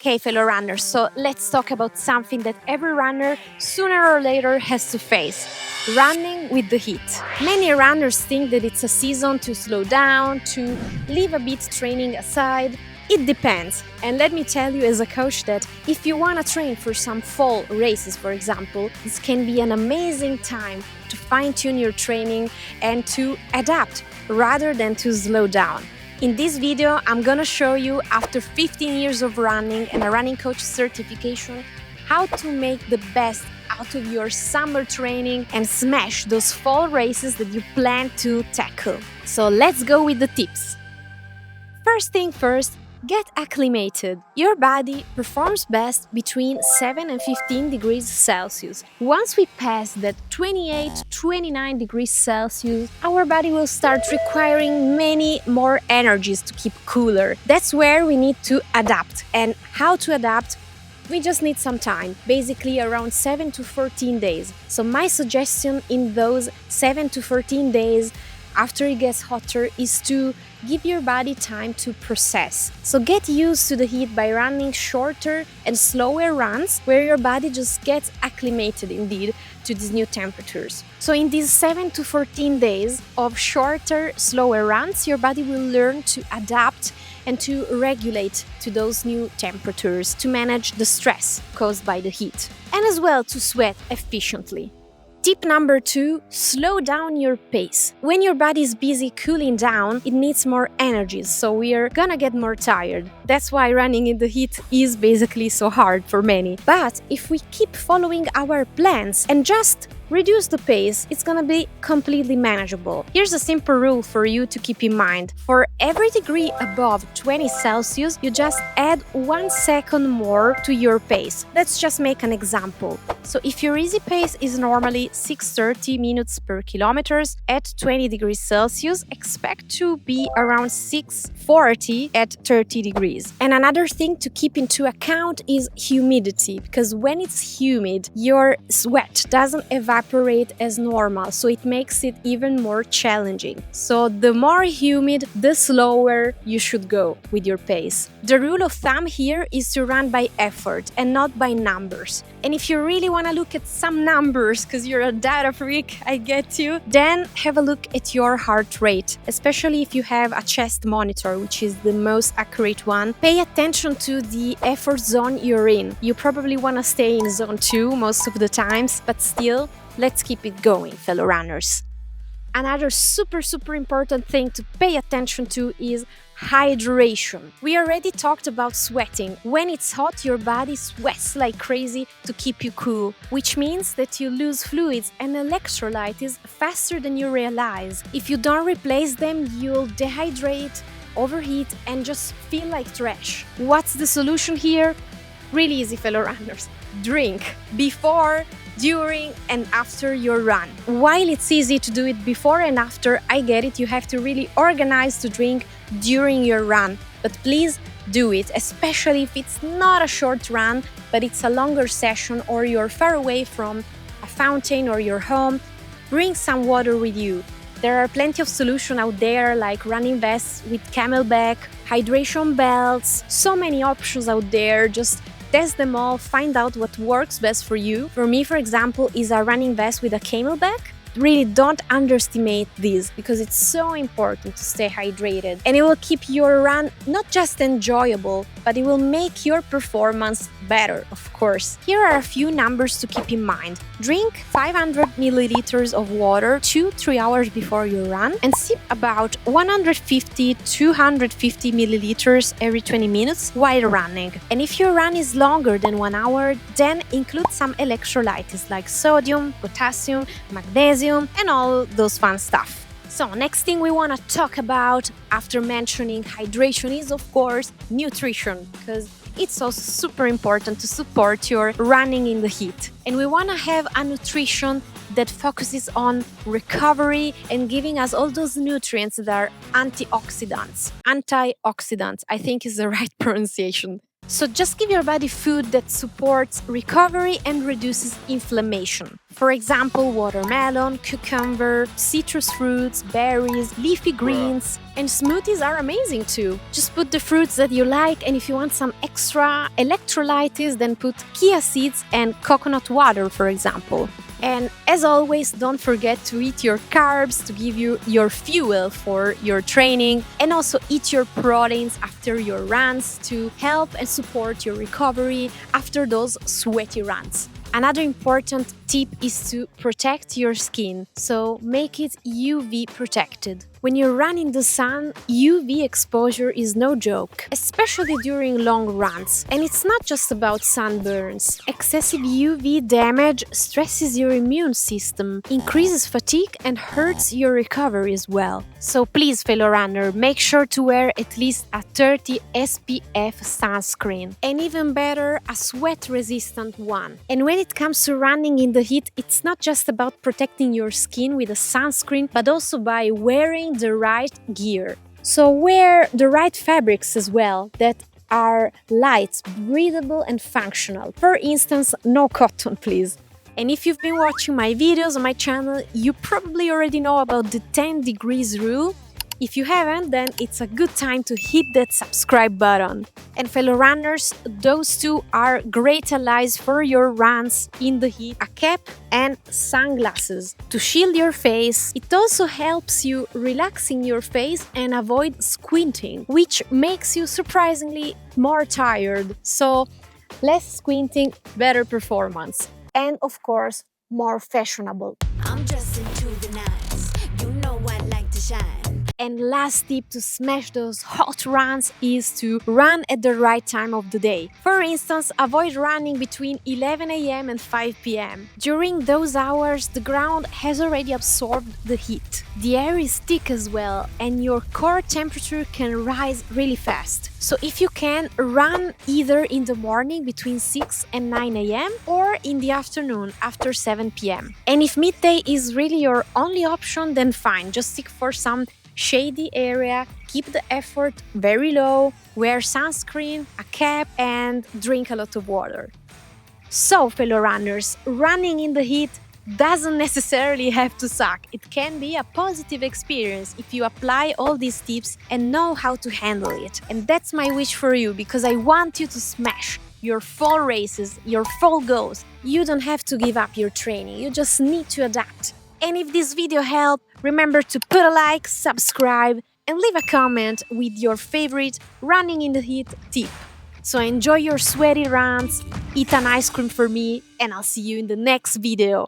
Okay, fellow runners, so let's talk about something that every runner sooner or later has to face: running with the heat. Many runners think that it's a season to slow down, to leave a bit training aside. It depends. And let me tell you, as a coach, that if you want to train for some fall races, for example, this can be an amazing time to fine tune your training and to adapt rather than to slow down. In this video, I'm gonna show you, after 15 years of running and a running coach certification, how to make the best out of your summer training and smash those fall races that you plan to tackle. So let's go with the tips. First thing first, get acclimated. Your body performs best between 7 and 15 degrees Celsius. Once we pass that 28-29 degrees Celsius, our body will start requiring many more energies to keep cooler. That's where we need to adapt. And how to adapt? We just need some time, basically around 7 to 14 days. So my suggestion in those 7 to 14 days after it gets hotter is to give your body time to process. So get used to the heat by running shorter and slower runs where your body just gets acclimated indeed to these new temperatures. So in these 7 to 14 days of shorter, slower runs, your body will learn to adapt and to regulate to those new temperatures, to manage the stress caused by the heat, and as well to sweat efficiently. Tip number 2, slow down your pace. When your body is busy cooling down, it needs more energy, so we are gonna get more tired. That's why running in the heat is basically so hard for many. But if we keep following our plans and just reduce the pace, it's gonna be completely manageable. Here's a simple rule for you to keep in mind. For every degree above 20 Celsius, you just add 1 second more to your pace. Let's just make an example. So if your easy pace is normally 6:30 minutes per kilometers at 20 degrees Celsius, expect to be around 6:40 at 30 degrees. And another thing to keep into account is humidity, because when it's humid, your sweat doesn't evaporate as normal, so it makes it even more challenging. So the more humid, the slower you should go with your pace. The rule of thumb here is to run by effort and not by numbers. And if you really want to look at some numbers, because you're a data freak, I get you, then have a look at your heart rate, especially if you have a chest monitor, which is the most accurate one. Pay attention to the effort zone you're in. You probably want to stay in zone 2 most of the times, but still, let's keep it going, fellow runners. Another super important thing to pay attention to is hydration. We already talked about sweating. When it's hot, your body sweats like crazy to keep you cool, which means that you lose fluids and electrolytes faster than you realize. If you don't replace them, you'll dehydrate, overheat, and just feel like trash. What's the solution here? Really easy, fellow runners. Drink before, during, and after your run. While it's easy to do it before and after, I get it, you have to really organize to drink during your run. But please do it, especially if it's not a short run, but it's a longer session or you're far away from a fountain or your home. Bring some water with you. There are plenty of solutions out there, like running vests with camelback, hydration belts, so many options out there. Just test them all, find out what works best for you. For me, for example, is a running vest with a camelback. Really don't underestimate this, because it's so important to stay hydrated, and it will keep your run not just enjoyable, but it will make your performance better, of course. Here are a few numbers to keep in mind. Drink 500 milliliters of water 2-3 hours before your run, and sip about 150-250 milliliters every 20 minutes while running. And if your run is longer than 1 hour, then include some electrolytes like sodium, potassium, magnesium, and all those fun stuff. So next thing we want to talk about after mentioning hydration is, of course, nutrition, because it's also super important to support your running in the heat. And we want to have a nutrition that focuses on recovery and giving us all those nutrients that are antioxidants. Antioxidants, I think, is the right pronunciation. So just give your body food that supports recovery and reduces inflammation. For example, watermelon, cucumber, citrus fruits, berries, leafy greens, and smoothies are amazing too. Just put the fruits that you like, and if you want some extra electrolytes, then put chia seeds and coconut water, for example. And as always, don't forget to eat your carbs to give you your fuel for your training, and also eat your proteins after your runs to help and support your recovery after those sweaty runs. Another important tip is to protect your skin, so make it UV protected. When you run in the sun, UV exposure is no joke, especially during long runs. And it's not just about sunburns. Excessive UV damage stresses your immune system, increases fatigue, and hurts your recovery as well. So please, fellow runner, make sure to wear at least a 30 SPF sunscreen, and even better, a sweat-resistant one. And when it comes to running in the heat, it's not just about protecting your skin with a sunscreen, but also by wearing the right gear. So wear the right fabrics as well that are light, breathable, and functional. For instance, no cotton, please. And if you've been watching my videos on my channel, you probably already know about the 10 degrees rule. If you haven't, then it's a good time to hit that subscribe button. And fellow runners, those two are great allies for your runs in the heat: a cap and sunglasses to shield your face. It also helps you relaxing your face and avoid squinting, which makes you surprisingly more tired. So less squinting, better performance. And of course, more fashionable. I'm dressed into the nines. You know I like to shine. And last tip to smash those hot runs is to run at the right time of the day. For instance, avoid running between 11 a.m. and 5 p.m. During those hours, the ground has already absorbed the heat. The air is thick as well, and your core temperature can rise really fast. So if you can, run either in the morning between 6 and 9 a.m. or in the afternoon after 7 p.m. And if midday is really your only option, then fine, just seek for some shady area, keep the effort very low, wear sunscreen, a cap, and drink a lot of water. So, fellow runners, running in the heat doesn't necessarily have to suck. It can be a positive experience if you apply all these tips and know how to handle it. And that's my wish for you, because I want you to smash your fall races, your fall goals. You don't have to give up your training, you just need to adapt. And if this video helped, remember to put a like, subscribe, and leave a comment with your favorite running in the heat tip. So enjoy your sweaty runs, eat an ice cream for me, and I'll see you in the next video.